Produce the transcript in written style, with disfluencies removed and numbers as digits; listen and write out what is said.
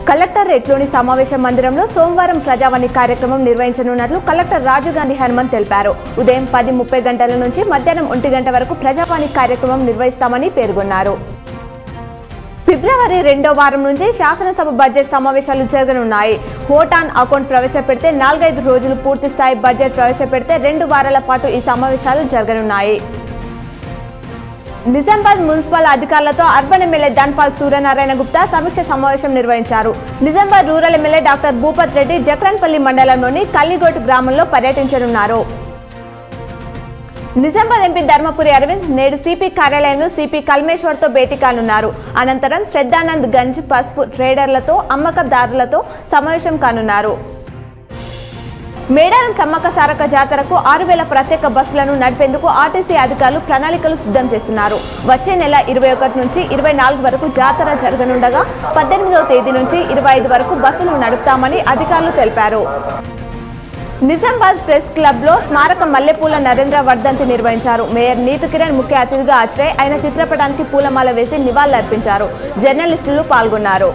కలెక్టరేట్లోని సమావేశ మందిరంలో సోమవారం ప్రజావాణి కార్యక్రమం నిర్వహించనున్నట్లు కలెక్టర్ రాజీవ్ గాంధీ హనుమంత్ తెలిపారు. ఉదయం 10:30 గంటల నుంచి మధ్యాహ్నం 1 గంట వరకు ప్రజావాణి కార్యక్రమం నిర్వహిస్తామని పేర్కొన్నారు. ఫిబ్రవరి 2వ వారం నుంచి శాసనసభ బడ్జెట్ సమావేశాలు జరగనున్నాయి. హోట్ ఆన్ అకౌంట్ ప్రవేశపెడితే 4-5 రోజులు పూర్తిస్థాయి బడ్జెట్ ప్రవేశపెడితే 2 వారాల పాటు ఈ సమావేశాలు జరగనున్నాయి. నిజామాబాద్ మున్సిపల్ అధికారులతో అర్బన్ ఎమ్మెల్యే ధన్పాల్ సూర్యనారాయణ గుప్తా సమీక్ష సమావేశం నిర్వహించారు. Nizamabad rural MLA doctor Bhupath Reddy Jakranpalli మండలంలోని కల్లిగోటు గ్రామంలో పర్యటించనున్నారు. నిజామాబాద్ ఎంపీ ధర్మపురి అరవింద్ నేడు సిపి కార్యాలయంలో సిపి కల్మేశ్వర్తో భేటీ కానున్నారు. అనంతరం శ్రద్ధానంద్ గంజ్ పసుపు ట్రేడర్లతో అమ్మకందారులతో సమావేశం కానున్నారు. మేడారం సమ్మక్క సారక్క జాతరకు 6,000 ప్రత్యేక బస్సులను నడిపేందుకు ఆర్టీసీ అధికారులు ప్రణాళికలు సిద్ధం చేస్తున్నారు. వచ్చే నెల 21 నుంచి 24 వరకు జాతర జరగనుండగా 18వ తేదీ నుంచి 25 వరకు బస్సులు నడుపుతామని అధికారులు తెలిపారు. నిజామాబాద్ ప్రెస్ క్లబ్ లో స్మారక మల్లెపూల నరేంద్ర వర్ధంతి నిర్వహించారు. మేయర్ నీతు కిరణ్ ముఖ్య అతిథిగా హాజరై ఆయన చిత్రపటానికి పూలమాల వేసి నివాళులర్పించారు. జర్నలిస్టులు పాల్గొన్నారు.